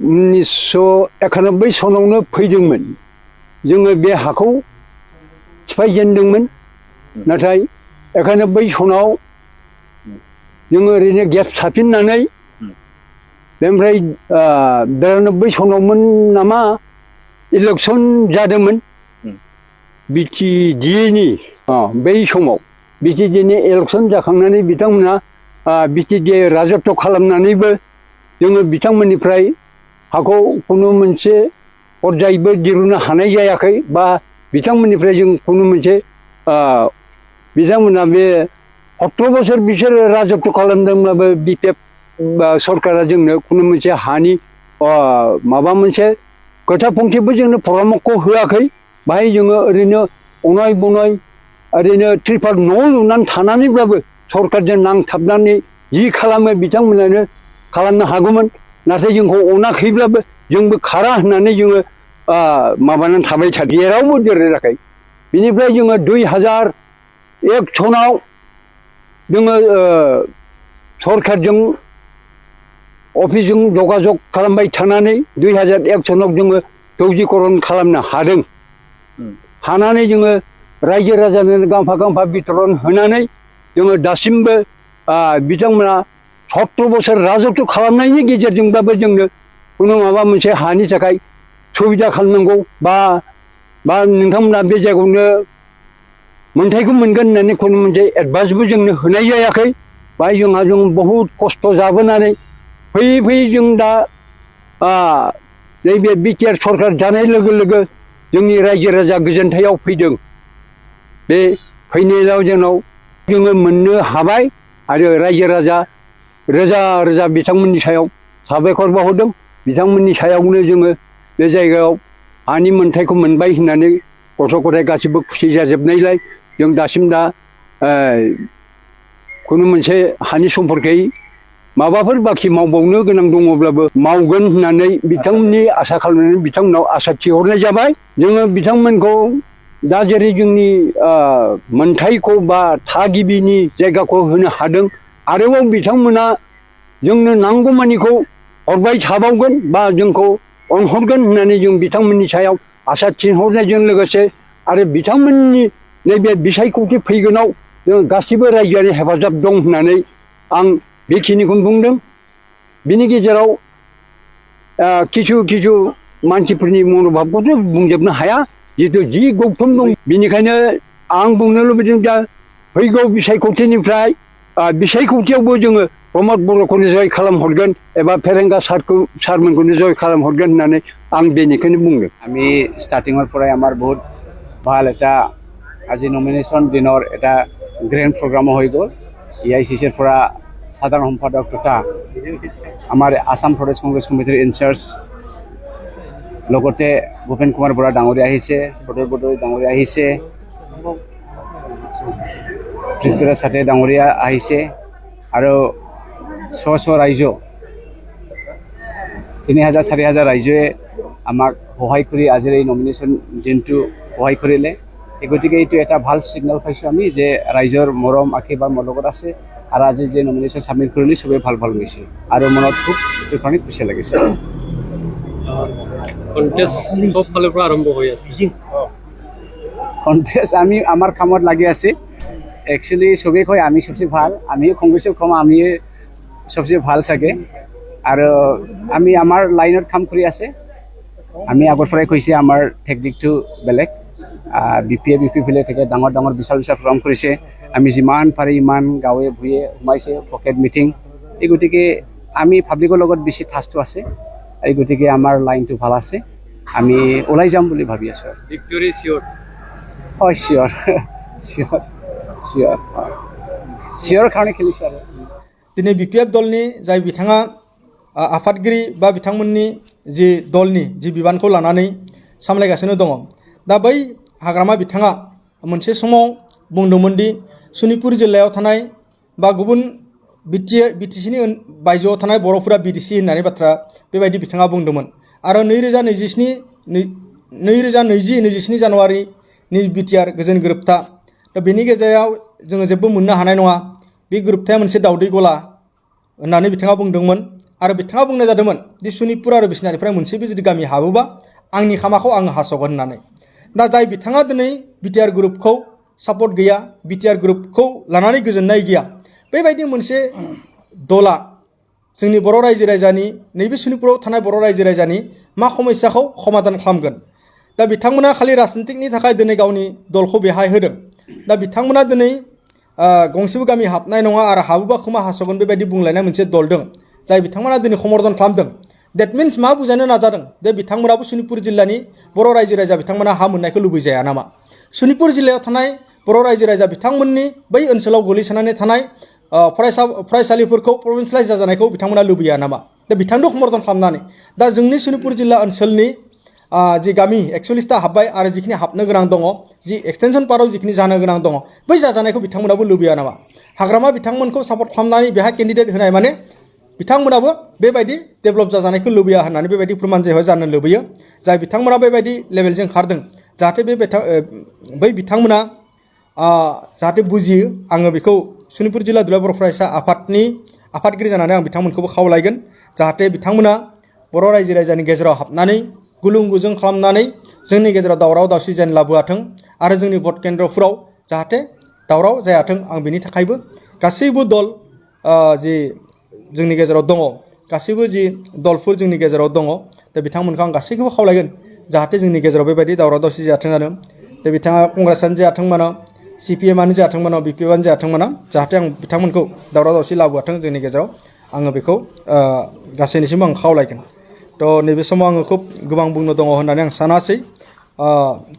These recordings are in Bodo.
1991 सनावनो फैदोंमोन जोङो बे हाखौ सिफायजेनदोंमोन नाथाय 91 सनाव जोङो ओरैनो गेप साफिननानै बेनिफ्राय 92 सनावमोन नामा इलेक्सन जादोंमोन बिटिडिनि बै समाव बिटिडिनि इलेक्सन जाखांनानै बिथांमोना बिटिडि राजत्व खालामनानैबो जोङो बिथांमोननिफ्राय हाखौ खुनु मोनसे पर्यायबो दिरुननो हानाय जायाखै बा बिथांमोननिफ्राय जों खुनु मोनसे बिथांमोना बे 17 बोसोर बिसोरो राजत्व खालामदोंब्लाबो बिटिएफ सरकारा जोंनो खुनु मोनसे हानि माबा मोनसे खोथा फंसेबो जोंनो परामर्श होआखै बाहाय जोङो ओरैनो अनाय बनाय ओरैनो त्रिपाल न' लुनानै थानानैब्लाबो सरकारजों नांथाबनानै जि खालामो बिथांमोनानो खालामनो हागौमोन नाथाय जोंखौ अनाखैब्लाबो जोंबो खारा होननानै जोङो माबानानै थाबाय थादों जेरावबो देराखै बिनिफ्राय जोङो 2001 सनाव जोङो सरकारजों अफिसजों जगाजग खालामबाय थानानै 2001 सनाव जोङो दौजिकरन खालामनो हादों हानानै जोङो रायजो राजानो गांफा गांफा बिथरन होनानै जोङो दासिमबो बिथांमोना 17 बोसोर राजत्व खालामनायनि गेजेरजोंब्लाबो जोंनो खुनु माबा मोनसे हानि थाखाय सुबिदा खालामनांगौ बा नोंथांमोना बे जायगायावनो मोनथायखौ मोनगोन होननानै खुनु मोनसे एडभान्सबो जोंनो होनाय जायाखै बाय जों बहुद खस्थ' जाबोनानै फैयै फैयै जों दा नैबे बिटिआर सरकार जानाय लोगो लोगो जोंनि रायजो राजा गोजोनथायाव फैदों बे फैनायाव जोंनाव जोङो मोननो हाबाय आरो रायजो राजा रोजा रोजा बिथांमोननि सायाव साबायखर बावहरदों बिथांमोननि सायावनो जोङो बे जायगायाव हानि मोनथायखौ मोनबाय होननानै गथ' गथाय गासिबो खुसि जाजोबनायलाय जों दासिम दा खुनु मोनसे हानि सम्पर्कै माबाफोर बाखि मावबावनो गोनां दङब्लाबो मावगोन होननानै बिथांमोननि आसा खालामनानै बिथांमोनाव आसा थिहरनाय जाबाय जोङो बिथांमोनखौ दा जेरै जोंनि मोनथायखौ बा थागिबिनि जायगाखौ होनो हादों आरोबाव बिथांमोना जोंनो नांगौमानिखौ हरबाय थाबावगोन बा जोंखौ अनहरगोन होननानै जों बिथांमोननि सायाव आसा थिहरनायजों लोगोसे आरो बिथांमोननि नैबे बिसायख'थि फैगोनाव जों गासिबो रायजोआरि हेफाजाब दं होननानै आं बेखिनिखौनो बुंदों बिनि गेजेराव किछु मानसिफोरनि मन'भाबखौथ' बुंजोबनो हाया जितु जि गौथुम दं बेनिखायनो आं बुंनो लुबैदों दा फैगौ बिसायख'थिनिफ्राय बिसायख'थियावबो जोङो प्रमद बर'खौनो जय खालामहरगोन एबा फेरेंगा सारमोनखौनो जय खालामहरगोन होननानै आं बेनिखायनो बुंदों আমি স্টার্টিংৰ পৰাই আমাৰ বহুত ভাল এটা আজি নমিনেশ্যন দিনৰ এটা গ্ৰেণ্ড প্ৰগ্ৰামো হৈ গ'ল AICCৰ পৰা সাধাৰণ সম্পাদক তথা আমাৰ আসাম প্ৰদেশ কংগ্ৰেছ কমিটিৰ ইনচাৰ্জ লগতে ভূপেন কুমাৰ বৰা ডাঙৰীয়া আহিছে সদৰ বদৈ ডাঙৰীয়া আহিছে প্ৰিন্সিপাল সাথে ডাঙৰীয়া আহিছে আৰু শ ৰাইজ 3000 4000 ৰাইজে আমাক সহায় কৰি আজিৰ এই নমিনেশ্যন দিনটো সহায় কৰিলে এই গতিকে এইটো এটা ভাল সিগনেল পাইছোঁ আমি যে ৰাইজৰ মৰম আশীৰ্বাদ মোৰ লগত আছে আৰু আজি যে নমিনেশ্যন সাবমিট কৰিলে সবেই ভাল গৈছে আৰু মনত খুব এইটো খুশি লাগিছে কন্টেস্ট সব ফালৰ পৰা আৰম্ভ হৈ আছে কন্টেস্ট আমি আমাৰ কামত লাগি আছে একচুয়ালি সবেই কয় আমি সবচেয়ে ভাল আমিও কংগ্ৰেছক কম আমি সবচেয়ে ভাল চাগে আৰু আমি আমাৰ লাইনত কাম কৰি আছে আমি আগৰ পৰাই কৈছে আমাৰ টেকনিকটো বেলেগ বিপি ফিলে থাকে ডাঙৰ ডাঙৰ বিশাল প্ৰগ্ৰাম কৰিছে আমি যিমান পাৰি ইমান গাঁৱে ভূঞে সোমাইছে পকেট মিটিং এই গতিকে আমি পাব্লিকৰ লগত বেছি ঠাচটো আছে এই গতিকে আমাৰ লাইনটো ভাল আছে আমি ওলাই যাম বুলি ভাবি আছোঁ ভিক্টৰি চিয়ৰ হয় চিয়ৰ চিয়ৰ চিয়ৰ চিয়ৰ কাৰণে খেলিছোঁ আৰু दिनै BPF दलनि जाय बिथाङा आफादगिरि बा बिथांमोननि जि दलनि जि बिबानखौ लानानै सामलायगासिनो दङ दा बै हाग्रामा बिथाङा मोनसे समाव बुंदोंमोन दि सनितपुर जिल्लायाव थानाय बा गुबुन बिटिसिनि बायजोआव थानाय बर'फोरा बिटिसि होननानै बाथ्रा बेबायदि बिथाङा बुंदोंमोन आरो 2020-27 जानुवारिनि बिटिआर गोजोन गोरोबथा दा बेनि गेजेराव जोङो जेबो मोननो हानाय नङा बे गोरोबथाया मोनसे दावदै गला होननानै बिथाङा बुंदोंमोन आरो बिथाङा बुंनाय जादोंमोन दि सनितपुर आरो बिसनानिफ्राय मोनसेबो जुदि गामि हाबोबा आंनि खामाखौ आं हास'गोन होननानै दा जाय बिथाङा दिनै बिटिआर ग्रुपखौ सापर्ट गैया बिटिआर ग्रुपखौ लानानै गोजोननाय गैया बेबायदि मोनसे दला जोंनि बर' रायजो राजानि नैबे सनितपुराव थानाय बर' रायजो राजानि मा समस्याखौ समाधान खालामगोन दा बिथांमोना खालि राजनितिकनि थाखाय दिनै गावनि दलखौ बेहाय होदों दा बिथांमोना दिनै गंसेबो गामि हाबनाय नङा आरो हाबोबा खोमा हास'गोन बेबायदि बुंलायनाय मोनसे दल दं जाय बिथांमोना दिनै समर्थन खालामदों देट मिन्स मा बुजायनो नाजादों दे बिथांमोनाबो सनितपुर जिल्लानि बर' रायजो राजा बिथांमोना हा मोननायखौ लुबैजाया नामा सनितपुर जिल्लायाव थानाय बर' रायजो राजा बिथांमोननि बै ओनसोलाव गोलैसोनानै थानाय फरायसालिफोरखौ प्रभिन्सियेलाइज जाजानायखौ बिथांमोना लुबैया नामा दा बिथांखौ समर्थन खालामनानै दा जोंनि सनितपुर जिल्ला ओनसोलनि जि गामि 41टा हाबबाय आरो जिखिनि हाबनो गोनां दङ जि एक्सटेनसन पार्टआव जिखिनि जानो गोनां दङ बै जाजानायखौ बिथांमोनाबो लुबैया नामा हाग्रामा बिथांमोनखौ सापर्ट खालामनानै बेहा केन्डिडेट होनाय माने बिथांमोनाबो बेबायदि डेभेलप जाजानायखौ लुबैया होननानै बेबायदि फोरमान जानो लुबैयो जाय बिथांमोना बेबायदि लेभेलजों खारदों जाहाथे बै बिथांमोना जाहाथे बुजियो आङो बेखौ सनितपुर जिल्ला दुलाराय बर' फरायसा आफादनि आफादगिरि जानानै आं बिथांमोनखौबो खावलायगोन जाहाथे बिथांमोना बर' रायजो राजानि गेजेराव हाबनानै गुलुं गुजुं खालामनानै जोंनि गेजेराव दावराव दावसि जेन लाबोआथों आरो जोंनि भट केन्द्रफोराव जाहाथे दावराव जायाथों आं बेनि थाखायबो गासैबो दल जि जोंनि गेजेराव दङ गासैबो जि दलफोर जोंनि गेजेराव दङ दा बिथांमोनखौ आं गासैखौबो खावलायगोन जाहाथे जोंनि गेजेराव बेबायदि दावराव दावसि जायाथों आरो दा बिथाङा कंग्रेसआनो जायाथों मानो CPMआनो जायाथों मानो BPFआनो जायाथों मानो जाहाथे आं बिथांमोनखौ दावराव दावसि लाबोआथों जोंनि गेजेराव आङो बेखौ गासैनिसिम आं खावलायगोन थ' नैबे समाव आङो खुब गोबां बुंनो दङ होननानै आं सानासै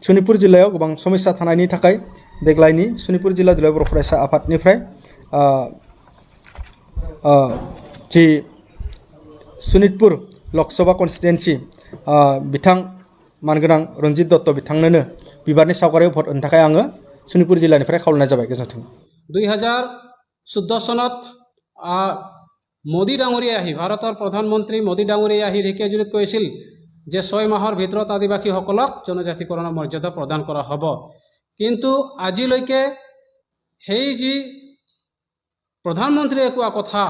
सनितपुर जिल्लायाव गोबां समस्या थानायनि थाखाय देग्लायनि सनितपुर जिल्ला दुलाराय बर' फरायसा आफादनिफ्राय जि सनितपुर लकसभा कनस्टिटुवेन्सि बिथां मानगोनां रन्जित दत्त बिथांनोनो बिबारनि सावगारियाव भट होनो थाखाय आङो सनितपुर जिल्लानिफ्राय खावलायनाय जाबाय गोजोन्थों 2014 চনত মোদী ডাঙৰীয়াই আহি ভাৰতৰ প্ৰধানমন্ত্ৰী মোদী ডাঙৰীয়াই আহি ঢেকীয়াজুলিত কৈছিল যে 6 মাহৰ ভিতৰত আদিবাসীসকলক জনজাতিকৰণৰ মৰ্যাদা প্ৰদান কৰা হ'ব কিন্তু আজিলৈকে সেই যি প্ৰধানমন্ত্ৰীয়ে কোৱা কথা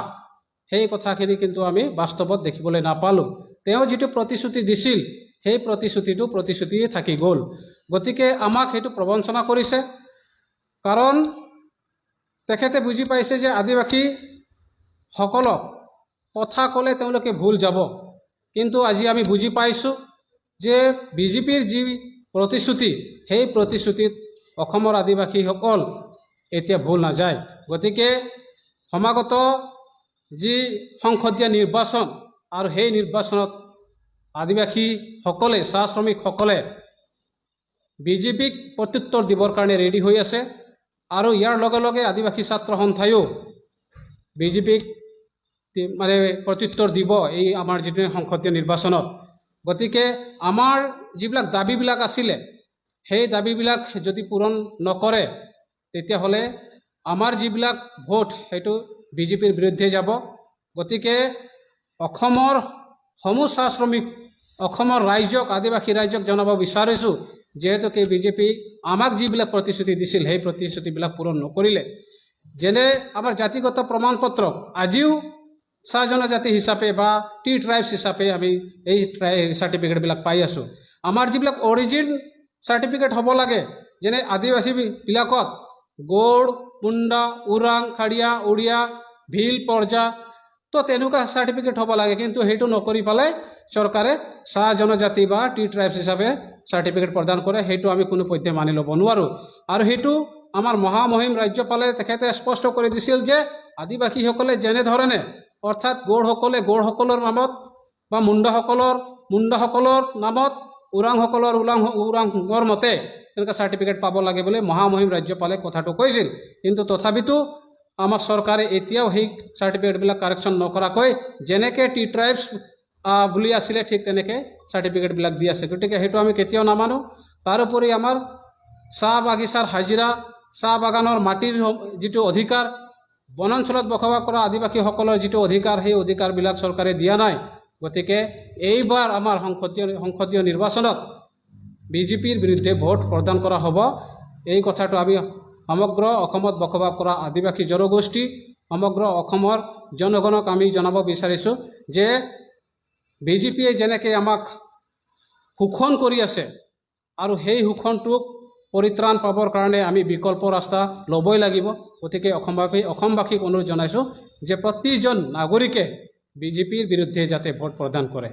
সেই কথাখিনি কিন্তু আমি বাস্তৱত দেখিবলৈ নাপালোঁ তেওঁ যিটো প্ৰতিশ্ৰুতি দিছিল সেই প্ৰতিশ্ৰুতিয়ে থাকি গ'ল গতিকে আমাক সেইটো প্ৰবঞ্চনা কৰিছে কাৰণ তেখেতে বুজি পাইছে যে আদিবাসী সকলক কথা ক'লে তেওঁলোকে ভুল যাব কিন্তু আজি আমি বুজি পাইছোঁ যে বিজেপিৰ যি প্ৰতিশ্ৰুতি সেই প্ৰতিশ্ৰুতিত অসমৰ আদিবাসীসকল এতিয়া ভুল নাযায় গতিকে সমাগত যি সংসদীয় নিৰ্বাচন আৰু সেই নিৰ্বাচনত আদিবাসীসকলে চাহ শ্ৰমিকসকলে বিজেপিক প্ৰত্যুত্তৰ দিবৰ কাৰণে ৰেডি হৈ আছে আৰু ইয়াৰ লগে লগে আদিবাসী ছাত্ৰ সন্থায়ো বিজেপিক মানে প্ৰত্যুত্তৰ দিব এই আমাৰ যিটো সংসদীয় নিৰ্বাচনত গতিকে আমাৰ যিবিলাক দাবীবিলাক আছিলে সেই দাবীবিলাক যদি পূৰণ নকৰে তেতিয়াহ'লে আমাৰ যিবিলাক ভোট সেইটো বিজেপিৰ বিৰুদ্ধে যাব গতিকে অসমৰ সমূহ চাহ শ্ৰমিক অসমৰ ৰাইজক আদিবাসী ৰাইজক জনাব বিচাৰিছোঁ যেহেতুকে বিজেপি আমাক যিবিলাক প্ৰতিশ্ৰুতি দিছিল সেই প্ৰতিশ্ৰুতিবিলাক পূৰণ নকৰিলে যেনে আমাৰ জাতিগত প্ৰমাণপত্ৰ আজিও চাহ জনজাতি হিচাপে বা টি ট্ৰাইবছ হিচাপে আমি এই চাৰ্টিফিকেটবিলাক পাই আছোঁ আমাৰ যিবিলাক অৰিজিন চাৰ্টিফিকেট হ'ব লাগে যেনে আদিবাসীবিলাকত গৌড় মুণ্ডা ওৰাং খাৰিয়া উৰিয়া ভিল পৰ্জা তো তেনেকুৱা চাৰ্টিফিকেট হ'ব লাগে কিন্তু সেইটো নকৰি পেলাই চৰকাৰে চাহ জনজাতি বা টি ট্ৰাইবছ হিচাপে চাৰ্টিফিকেট প্ৰদান কৰে সেইটো আমি কোনো পধ্যে মানি ল'ব নোৱাৰোঁ আৰু সেইটো আমাৰ মহামহিম ৰাজ্যপালে তেখেতে স্পষ্ট কৰি দিছিল যে আদিবাসীসকলে যেনেধৰণে অৰ্থাৎ গৌড়সকলৰ নামত বা মুণ্ডাসকলৰ নামত ওৰাংৰ মতে তেনেকুৱা চাৰ্টিফিকেট পাব লাগে বুলি মহামহিম ৰাজ্যপালে কথাটো কৈছিল কিন্তু তথাপিতো আমাৰ চৰকাৰে এতিয়াও সেই চাৰ্টিফিকেটবিলাক কাৰেকশ্যন নকৰাকৈ যেনেকৈ টি ট্ৰাইবছ বুলি আছিলে ঠিক তেনেকৈ চাৰ্টিফিকেটবিলাক দি আছে গতিকে সেইটো আমি কেতিয়াও নামানো তাৰোপৰি আমাৰ চাহ বাগিচাৰ হাজিৰা চাহ বাগানৰ মাটিৰ যিটো অধিকাৰ বনাঞ্চলত বসবাস কৰা আদিবাসীসকলৰ যিটো অধিকাৰ সেই অধিকাৰবিলাক চৰকাৰে দিয়া নাই গতিকে এইবাৰ আমাৰ সংসদীয় নিৰ্বাচনত বিজেপিৰ বিৰুদ্ধে ভোট প্ৰদান কৰা হ'ব এই কথাটো আমি সমগ্ৰ অসমত বসবাস কৰা আদিবাসী জনগোষ্ঠী সমগ্ৰ অসমৰ জনগণক আমি জনাব বিচাৰিছোঁ যে বিজেপিয়ে যেনেকৈ আমাক শোষণ কৰি আছে আৰু সেই শোষণটোক পৰিত্ৰাণ পাবৰ কাৰণে আমি বিকল্প ৰাস্তা ল'বই লাগিব। গতিকে অসমবাসীক অনুৰোধ জনাইছোঁ যে প্ৰতিজন নাগৰিকে বিজেপিৰ বিৰুদ্ধে যাতে ভোট প্ৰদান কৰে।